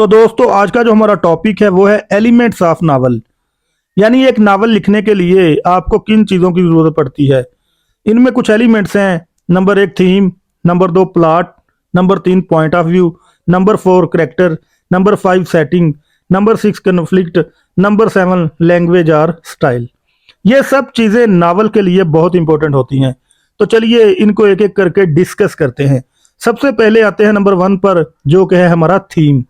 तो दोस्तों आज का जो हमारा टॉपिक है वो है एलिमेंट्स ऑफ नावल। यानी एक नावल लिखने के लिए आपको किन चीज़ों की ज़रूरत पड़ती है। इनमें कुछ एलिमेंट्स हैं। Number 1 theme, number 2 plot, number 3 point of view, number 4 character, number 5 setting, number 6 conflict, number 7 language और स्टाइल। ये सब चीज़ें नावल के लिए बहुत इंपॉर्टेंट होती हैं। तो चलिए इनको एक एक करके डिस्कस करते हैं। सबसे पहले आते हैं नंबर 1 पर, जो कि है हमारा थीम।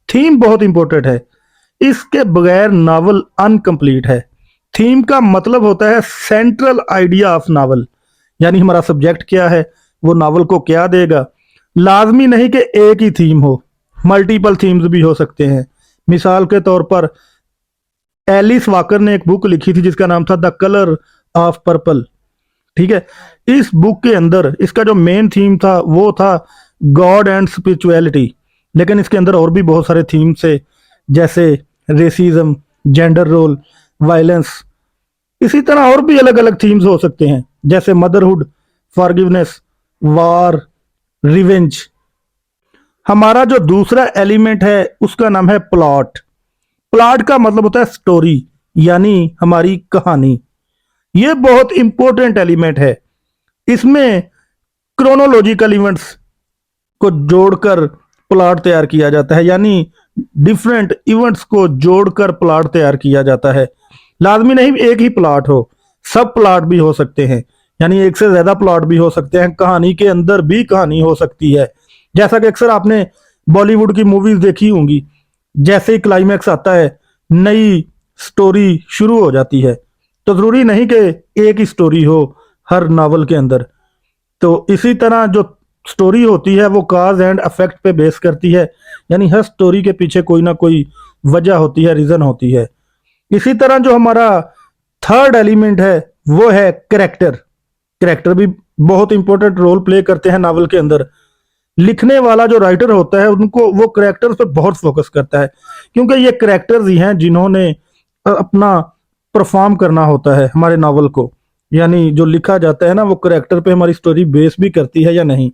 थीम बहुत इंपॉर्टेंट है, इसके बगैर नावल अनकंप्लीट है। थीम का मतलब होता है सेंट्रल आइडिया ऑफ नावल, यानी हमारा सब्जेक्ट क्या है, वो नावल को क्या देगा। लाजमी नहीं कि एक ही थीम हो, मल्टीपल थीम्स भी हो सकते हैं। मिसाल के तौर पर एलिस वॉकर ने एक बुक लिखी थी जिसका नाम था द कलर ऑफ पर्पल। ठीक है, इस बुक के अंदर इसका जो मेन थीम था वो था गॉड एंड स्पिरिचुअलिटी, लेकिन इसके अंदर और भी बहुत सारे थीम्स है, जैसे रेसिज्म, जेंडर रोल, वायलेंस। इसी तरह और भी अलग अलग थीम्स हो सकते हैं, जैसे मदरहुड, फॉरगिवनेस, वार, रिवेंज। हमारा जो दूसरा एलिमेंट है उसका नाम है प्लॉट। प्लॉट का मतलब होता है स्टोरी, यानी हमारी कहानी। ये बहुत इंपॉर्टेंट एलिमेंट है। इसमें क्रोनोलॉजिकल इवेंट्स को जोड़कर प्लॉट तैयार किया जाता है, यानी डिफरेंट इवेंट्स को जोड़कर प्लॉट तैयार किया जाता है। लाजमी नहीं एक ही प्लॉट हो, सब प्लॉट भी हो सकते हैं, यानी एक से ज्यादा प्लॉट भी हो सकते हैं। कहानी के अंदर भी कहानी हो सकती है। जैसा कि अक्सर आपने बॉलीवुड की मूवीज देखी होंगी, जैसे ही क्लाइमैक्स आता है नई स्टोरी शुरू हो जाती है। तो जरूरी नहीं कि एक ही स्टोरी हो हर नावल के अंदर। तो इसी तरह जो स्टोरी होती है वो काज एंड अफेक्ट पे बेस करती है, यानी हर स्टोरी के पीछे कोई ना कोई वजह होती है, रीजन होती है। इसी तरह जो हमारा थर्ड एलिमेंट है वो है करेक्टर। करेक्टर भी बहुत इंपॉर्टेंट रोल प्ले करते हैं नावल के अंदर। लिखने वाला जो राइटर होता है उनको वो करेक्टर्स पे बहुत फोकस करता है, क्योंकि ये करेक्टर्स ही हैं जिन्होंने अपना परफॉर्म करना होता है हमारे नावल को। यानी जो लिखा जाता है ना, वो करेक्टर पे हमारी स्टोरी बेस भी करती है या नहीं।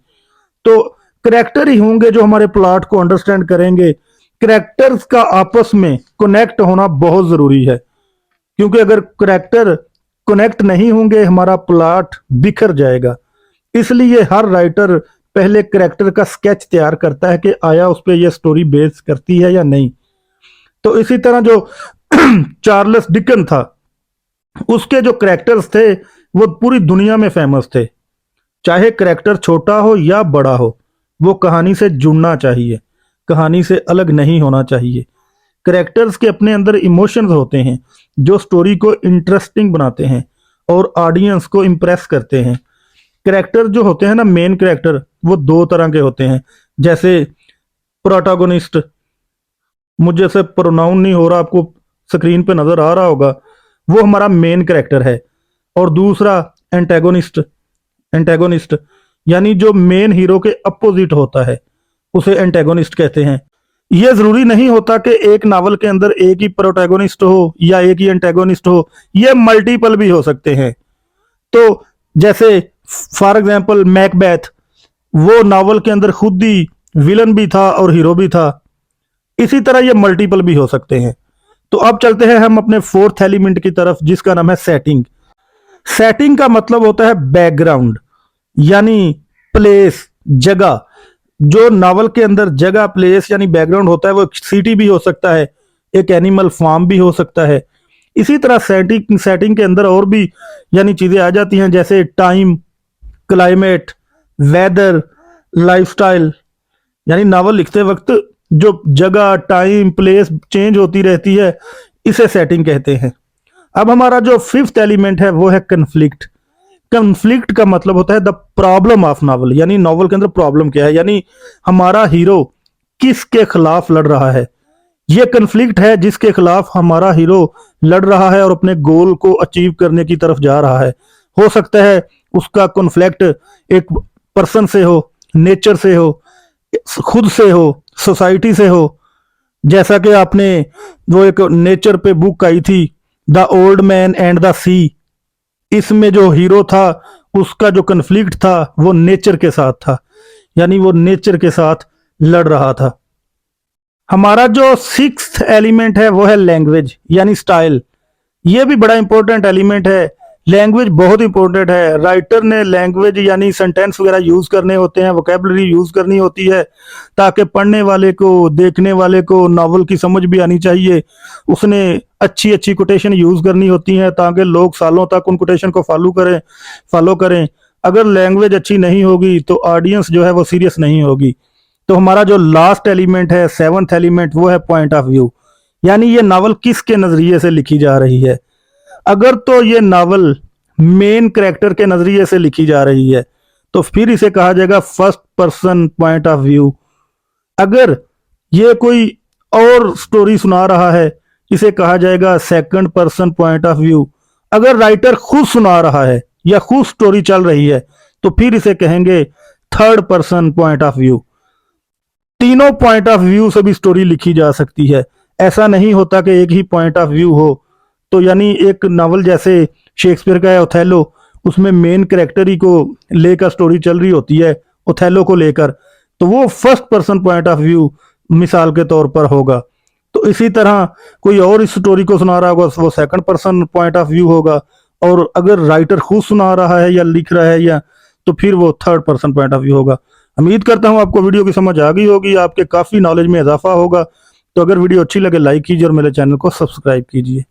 तो करेक्टर ही होंगे जो हमारे प्लॉट को अंडरस्टैंड करेंगे। करेक्टर्स का आपस में कनेक्ट होना बहुत जरूरी है, क्योंकि अगर करेक्टर कनेक्ट नहीं होंगे हमारा प्लॉट बिखर जाएगा। इसलिए हर राइटर पहले करेक्टर का स्केच तैयार करता है कि आया उस पर यह स्टोरी बेस करती है या नहीं। तो इसी तरह जो चार्ल्स डिकन था, उसके जो करेक्टर्स थे वो पूरी दुनिया में फेमस थे। चाहे करेक्टर छोटा हो या बड़ा हो, वो कहानी से जुड़ना चाहिए, कहानी से अलग नहीं होना चाहिए। करेक्टर्स के अपने अंदर इमोशंस होते हैं जो स्टोरी को इंटरेस्टिंग बनाते हैं और ऑडियंस को इम्प्रेस करते हैं। करेक्टर जो होते हैं ना, मेन करेक्टर, वो दो तरह के होते हैं। जैसे प्रोटोगोनिस्ट, मुझे से प्रोनाउन नहीं हो रहा, आपको स्क्रीन पे नजर आ रहा होगा, वो हमारा मेन करेक्टर है। और दूसरा एंटेगोनिस्ट। एंटेगोनिस्ट यानी जो मेन हीरो के अपोजिट होता है, उसे एंटेगोनिस्ट कहते हैं। यह जरूरी नहीं होता कि एक नावल के अंदर एक ही प्रोटैगोनिस्ट हो या एक ही एंटेगोनिस्ट हो, यह मल्टीपल भी हो सकते हैं। तो जैसे फॉर एग्जांपल मैकबेथ, वो नावल के अंदर खुद ही विलन भी था और हीरो भी था। इसी तरह ये मल्टीपल भी हो सकते हैं। तो अब चलते हैं हम अपने फोर्थ एलिमेंट की तरफ, जिसका नाम है सेटिंग। सेटिंग का मतलब होता है बैकग्राउंड, यानी प्लेस, जगह। जो नावल के अंदर जगह, प्लेस यानी बैकग्राउंड होता है, वो एक सिटी भी हो सकता है, एक एनिमल फार्म भी हो सकता है। इसी तरह सेटिंग के अंदर और भी यानी चीजें आ जाती हैं, जैसे टाइम, क्लाइमेट, वेदर, लाइफस्टाइल। यानी नावल लिखते वक्त जो जगह, टाइम, प्लेस चेंज होती रहती है, इसे सेटिंग कहते हैं। अब हमारा जो फिफ्थ एलिमेंट है वो है कन्फ्लिक्ट। कन्फ्लिक्ट का मतलब होता है द प्रॉब्लम ऑफ नावल, यानी नॉवल के अंदर प्रॉब्लम क्या है, यानी हमारा हीरो किसके खिलाफ लड़ रहा है। यह कन्फ्लिक्ट है जिसके खिलाफ हमारा हीरो लड़ रहा है और अपने गोल को अचीव करने की तरफ जा रहा है। हो सकता है उसका कॉन्फ्लिक्ट एक पर्सन से हो, नेचर से हो, खुद से हो, सोसाइटी से हो। जैसा कि आपने वो एक नेचर पे बुक आई थी, the old man and the sea. इसमें जो हीरो था उसका जो कन्फ्लिक्ट था वो नेचर के साथ था, यानी वो नेचर के साथ लड़ रहा था। हमारा जो सिक्स्थ एलिमेंट है वो है लैंग्वेज यानी स्टाइल। ये भी बड़ा इंपॉर्टेंट एलिमेंट है। लैंग्वेज बहुत इंपॉर्टेंट है। राइटर ने लैंग्वेज यानी सेंटेंस वगैरह यूज करने होते हैं, वोकेबलरी यूज करनी होती है ताकि पढ़ने वाले को, देखने वाले को नावल की समझ भी आनी चाहिए। उसने अच्छी अच्छी कोटेशन यूज करनी होती है ताकि लोग सालों तक उन कोटेशन को फॉलो करें। अगर लैंग्वेज अच्छी नहीं होगी तो ऑडियंस जो है वो सीरियस नहीं होगी। तो हमारा जो लास्ट एलिमेंट है, सेवंथ एलिमेंट, वो है पॉइंट ऑफ व्यू, यानी ये नावल किसके नजरिए से लिखी जा रही है। अगर तो ये नावल मेन कैरेक्टर के नजरिए से लिखी जा रही है तो फिर इसे कहा जाएगा first person point of view. अगर ये कोई और स्टोरी सुना रहा है इसे कहा जाएगा second person point of view. अगर राइटर खुद सुना रहा है या खुद स्टोरी चल रही है तो फिर इसे कहेंगे third person point of view. तीनों पॉइंट ऑफ व्यू से भी स्टोरी लिखी जा सकती है। ऐसा नहीं होता कि एक ही पॉइंट ऑफ व्यू हो। तो यानी एक नावल जैसे शेक्सपियर का है ओथेलो, उसमें मेन कैरेक्टर ही को लेकर स्टोरी चल रही होती है, ओथेलो को लेकर, तो वो first person point of view मिसाल के तौर पर होगा। तो इसी तरह कोई और इस स्टोरी को सुना रहा होगा वो second person point of view होगा। और अगर राइटर खुद सुना रहा है या लिख रहा है या तो फिर वो third person point of view होगा। उम्मीद करता हूँ आपको वीडियो की समझ आ गई होगी, आपके काफ़ी नॉलेज में इजाफा होगा। तो अगर वीडियो अच्छी लगे लाइक कीजिए और मेरे चैनल को सब्सक्राइब कीजिए।